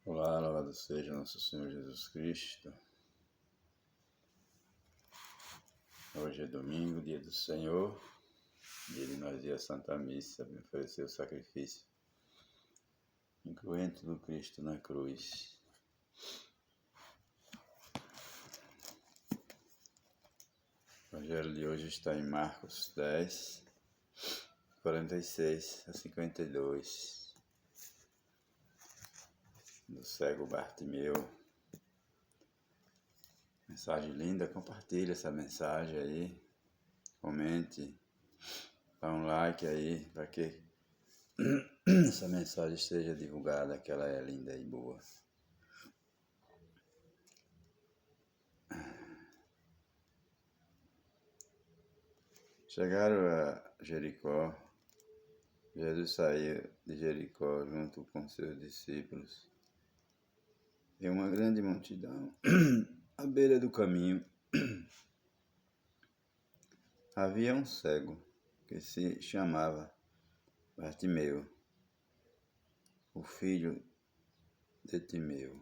Olá, louvado seja nosso Senhor Jesus Cristo. Hoje é domingo, dia do Senhor, dia de nós ir à Santa Missa, oferecer o sacrifício, incluindo do Cristo na cruz. O Evangelho de hoje está em Marcos 10, 46 a 52, do cego Bartimeu. Mensagem linda, compartilhe essa mensagem aí, comente, dá um like aí, para que essa mensagem seja divulgada, que ela é linda e boa. Chegaram a Jericó. Jesus saiu de Jericó junto com seus discípulos e uma grande multidão à beira do caminho. Havia um cego que se chamava Bartimeu, o filho de Timeu.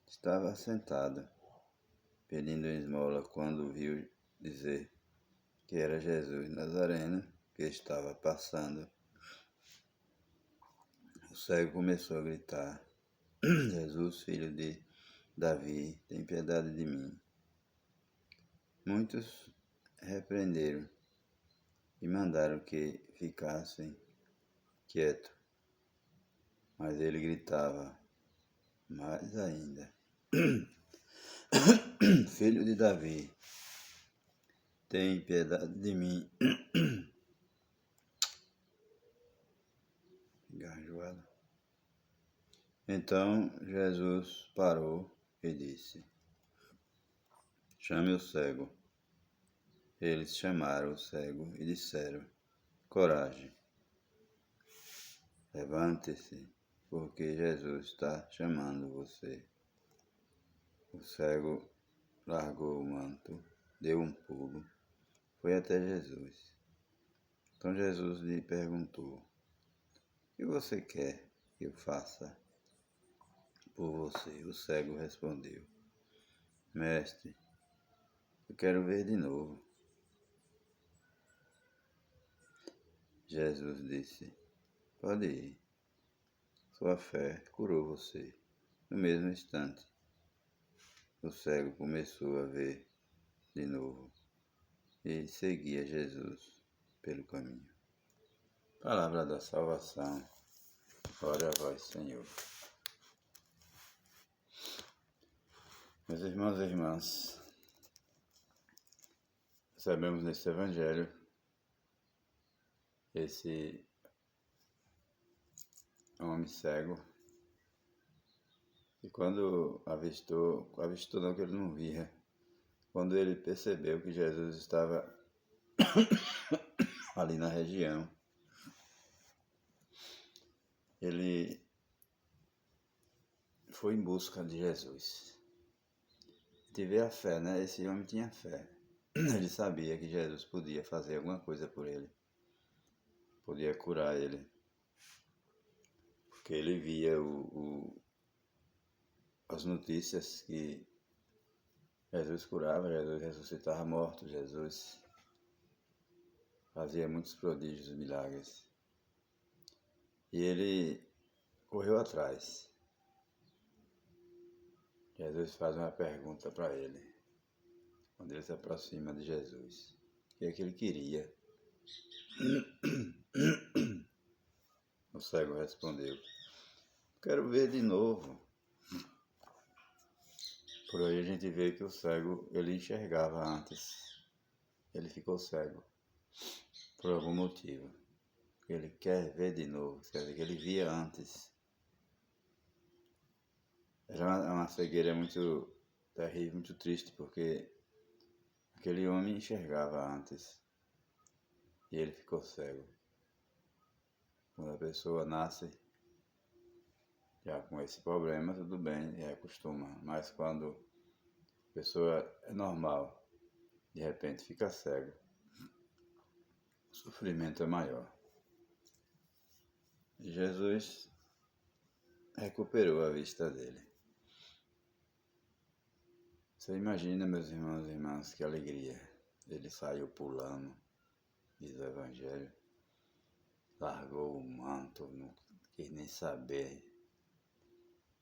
Estava sentado, pedindo esmola, quando viu dizer que era Jesus Nazareno que estava passando. O cego começou a gritar: Jesus, filho de Davi, tem piedade de mim. Muitos repreenderam e mandaram que ficassem quietos, mas ele gritava mais ainda: Filho de Davi, tem piedade de mim. Engarjoado. Então Jesus parou e disse: Chame o cego. Eles chamaram o cego e disseram: Coragem, levante-se, porque Jesus está chamando você. O cego largou o manto, deu um pulo, foi até Jesus. Então Jesus lhe perguntou: O que você quer que eu faça por você? O cego respondeu: Mestre, eu quero ver de novo. Jesus disse: Pode ir, sua fé curou você. No mesmo instante, o cego começou a ver de novo e seguia Jesus pelo caminho. Palavra da salvação. Glória a vós, Senhor. Meus irmãos e irmãs, recebemos nesse Evangelho esse homem cego, e quando avistou não, que ele não via, quando ele percebeu que Jesus estava ali na região, ele foi em busca de Jesus. Tive a fé, né? Esse homem tinha fé. Ele sabia que Jesus podia fazer alguma coisa por ele, podia curar ele, porque ele via as notícias que Jesus curava, Jesus ressuscitava mortos, Jesus fazia muitos prodígios e milagres. E ele correu atrás. Jesus faz uma pergunta para ele, quando ele se aproxima de Jesus. O que é que ele queria? O cego respondeu: Quero ver de novo. Por aí a gente vê que o cego, ele enxergava antes. Ele ficou cego por algum motivo. Ele quer ver de novo, quer dizer que ele via antes. Era uma cegueira muito terrível, muito triste, porque aquele homem enxergava antes e ele ficou cego. Quando a pessoa nasce já com esse problema, tudo bem, acostuma. Mas quando a pessoa é normal, de repente fica cego, o sofrimento é maior. E Jesus recuperou a vista dele. Você imagina, meus irmãos e irmãs, que alegria. Ele saiu pulando, diz o Evangelho, largou o manto, não quis nem saber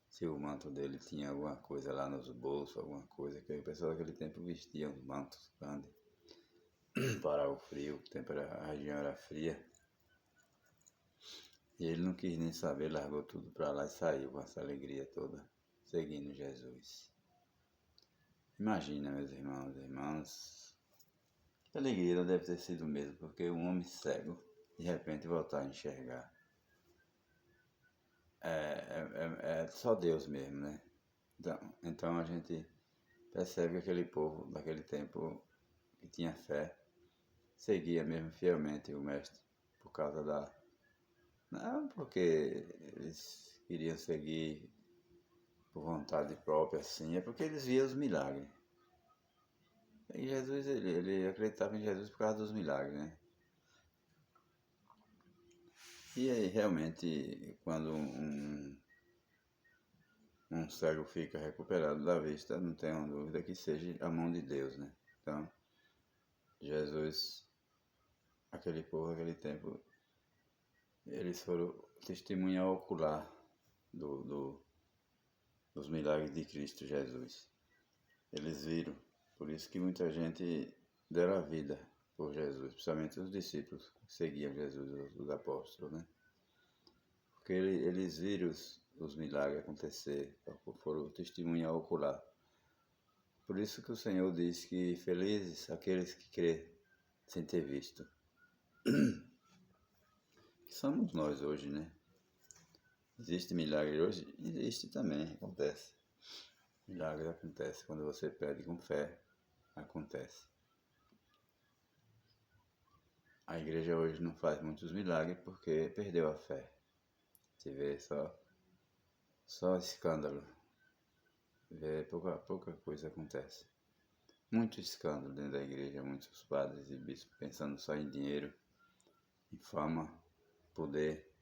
se o manto dele tinha alguma coisa lá nos bolsos, alguma coisa, que o pessoal daquele tempo vestia uns mantos grandes para o frio, a região era fria. E ele não quis nem saber, largou tudo para lá e saiu com essa alegria toda, seguindo Jesus. Imagina, meus irmãos e irmãs, que alegria deve ter sido mesmo, porque um homem cego, de repente, voltar a enxergar. É só Deus mesmo, né? Então a gente percebe que aquele povo daquele tempo que tinha fé, seguia mesmo fielmente o Mestre, por causa da... Não porque eles queriam seguir por vontade própria, assim, é porque eles viam os milagres. E Jesus, ele acreditava em Jesus por causa dos milagres, né? E aí, realmente, quando um cego fica recuperado da vista, não tem uma dúvida que seja a mão de Deus, né? Então, Jesus, aquele povo, aquele tempo, eles foram testemunha ocular dos milagres de Cristo Jesus. Eles viram, por isso que muita gente deram a vida por Jesus, principalmente os discípulos que seguiam Jesus, os apóstolos, né? Porque eles viram os milagres acontecer, foram testemunha ocular. Por isso que o Senhor diz que felizes aqueles que crê sem ter visto. Que somos nós hoje, né? Existe milagre hoje? Existe também, acontece. Milagre acontece. Quando você pede com fé, acontece. A igreja hoje não faz muitos milagres porque perdeu a fé. Se vê só escândalo. Vê, pouca coisa acontece. Muito escândalo dentro da igreja, muitos padres e bispos pensando só em dinheiro, em fama, poder,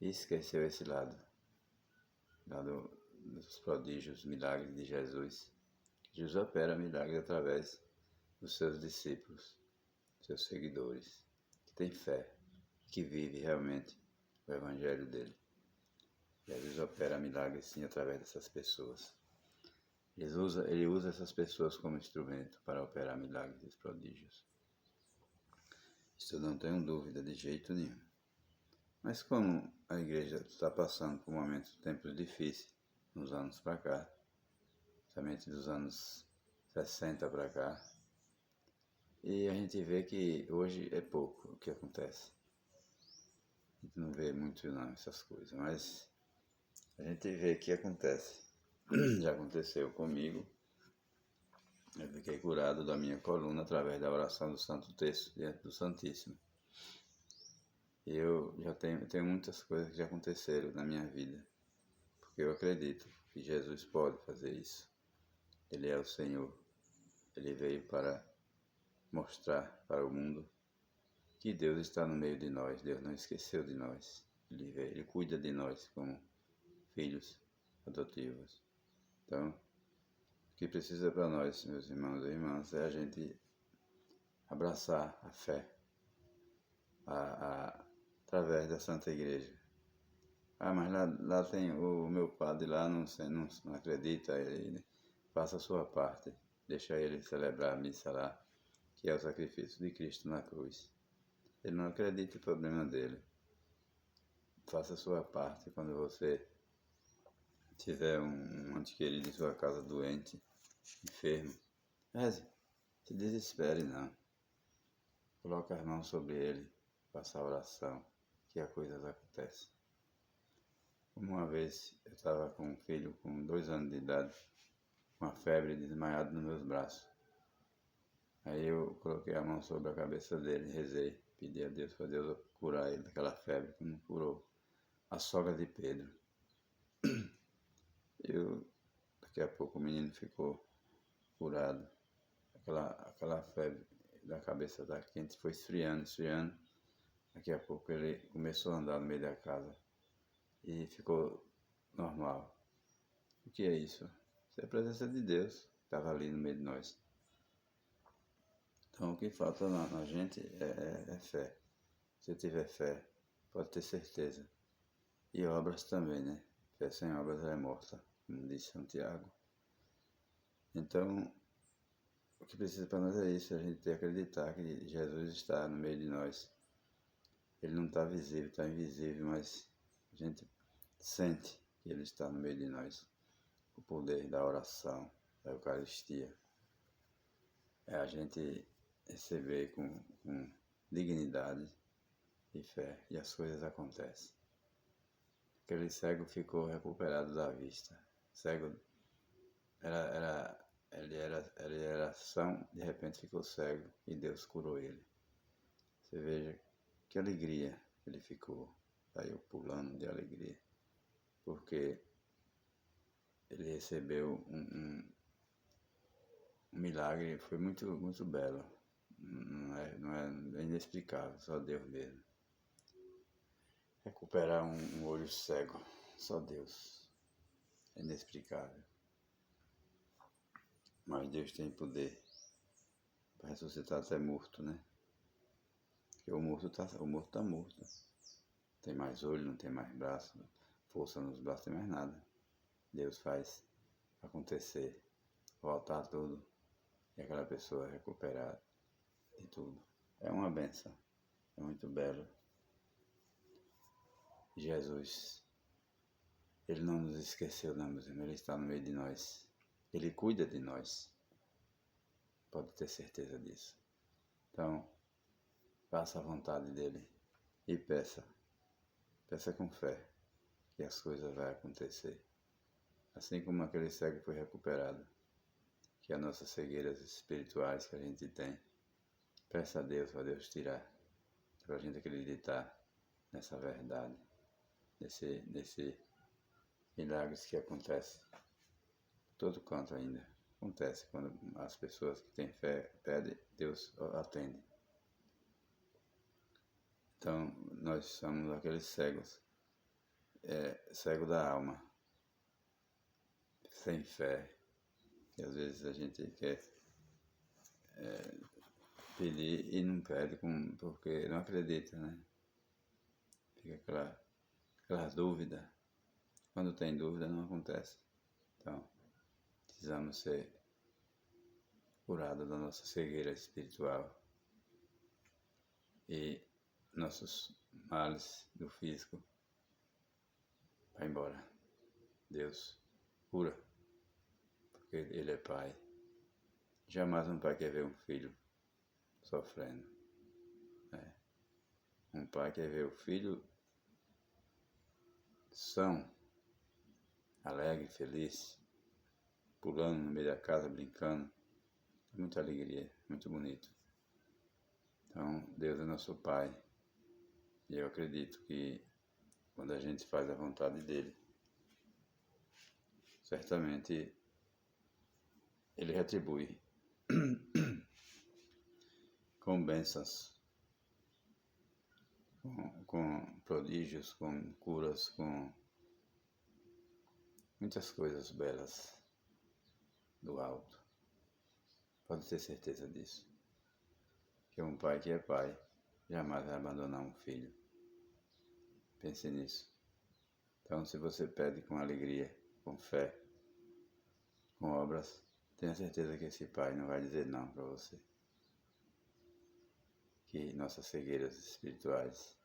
e esqueceu esse lado dos prodígios, milagres de Jesus. Jesus opera milagres através dos seus discípulos, seus seguidores, que têm fé, que vive realmente o evangelho dele. Jesus opera milagres sim através dessas pessoas. Ele usa essas pessoas como instrumento para operar milagres e prodígios. Isso eu não tenho dúvida de jeito nenhum. Mas como a igreja está passando por tempos difíceis nos anos para cá, somente dos anos 60 para cá, e a gente vê que hoje é pouco o que acontece. A gente não vê muito não essas coisas, mas a gente vê que acontece. Já aconteceu comigo. Eu fiquei curado da minha coluna através da oração do Santo Terço diante do Santíssimo. E eu já tenho muitas coisas que já aconteceram na minha vida, porque eu acredito que Jesus pode fazer isso. Ele é o Senhor. Ele veio para mostrar para o mundo que Deus está no meio de nós. Deus não esqueceu de nós. Ele cuida de nós como filhos adotivos. Então, o que precisa para nós, meus irmãos e irmãs, é a gente abraçar a fé através da Santa Igreja. Ah, mas lá tem o meu padre lá, não acredita, ele faça a sua parte, deixa ele celebrar a missa lá, que é o sacrifício de Cristo na cruz. Ele não acredita, o problema dele. Faça a sua parte. Quando você tiver um ente querido em sua casa doente, enfermo, reze, se desespere não. Coloque as mãos sobre ele, faça a oração, que as coisas acontecem. Uma vez eu estava com um filho com 2 anos de idade, com uma febre, desmaiado nos meus braços. Aí eu coloquei a mão sobre a cabeça dele, rezei, pedi a Deus para Deus curar ele daquela febre que não curou. A sogra de Pedro. Daqui a pouco o menino ficou curado. Aquela febre da cabeça da quente foi esfriando. Daqui a pouco ele começou a andar no meio da casa e ficou mal. O que é isso? Isso é a presença de Deus que estava ali no meio de nós. Então o que falta na gente é fé. Se tiver fé, pode ter certeza. E obras também, né? Fé sem obras é morta, como disse Santiago. Então, o que precisa para nós é isso, a gente acreditar que Jesus está no meio de nós. Ele não está visível, está invisível, mas a gente sente que Ele está no meio de nós. O poder da oração, da Eucaristia. É a gente receber com dignidade e fé, e as coisas acontecem. Aquele cego ficou recuperado da vista. Cego ele era são, de repente ficou cego e Deus curou ele. Você veja que alegria ele ficou, saiu pulando de alegria, porque ele recebeu um milagre, foi muito belo, não é inexplicável, só Deus mesmo. Recuperar um olho cego, só Deus, é inexplicável. Mas Deus tem poder para ressuscitar até morto, né? Porque o morto tá morto. Não tem mais olho, não tem mais braço, força nos braços, não tem mais nada. Deus faz acontecer, voltar tudo e aquela pessoa recuperar de tudo. É uma benção, é muito belo. Jesus, Ele não nos esqueceu, não, meus irmãos, Ele está no meio de nós. Ele cuida de nós. Pode ter certeza disso. Então, faça a vontade dEle e peça. Peça com fé que as coisas vão acontecer. Assim como aquele cego foi recuperado, que as nossas cegueiras espirituais que a gente tem, peça a Deus para Deus tirar, para a gente acreditar nessa verdade, nesse milagres que acontece todo canto ainda. Acontece quando as pessoas que têm fé pedem, Deus atende. Então, nós somos aqueles cegos, cego da alma, sem fé, que às vezes a gente quer pedir e não pede porque não acredita, né? Fica aquela dúvida. Quando tem dúvida, não acontece. Então, precisamos ser curados da nossa cegueira espiritual e nossos males do físico vai embora. Deus cura, porque Ele é Pai. Jamais um pai quer ver um filho sofrendo. Um pai quer ver o filho são, alegre, feliz, pulando no meio da casa, brincando. Muita alegria, muito bonito. Então, Deus é nosso Pai. E eu acredito que quando a gente faz a vontade dEle, certamente Ele retribui com bênçãos, com prodígios, com curas, com muitas coisas belas do alto. Pode ter certeza disso. Que um pai que é pai jamais vai abandonar um filho. Pense nisso. Então, se você pede com alegria, com fé, com obras, tenha certeza que esse pai não vai dizer não para você. Que nossas cegueiras espirituais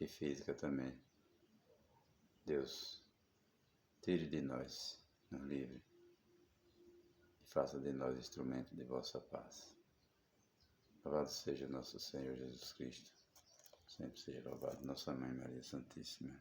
e física também, Deus tire de nós, nos livre e faça de nós instrumento de vossa paz. Louvado seja nosso Senhor Jesus Cristo, sempre seja louvado, nossa Mãe Maria Santíssima.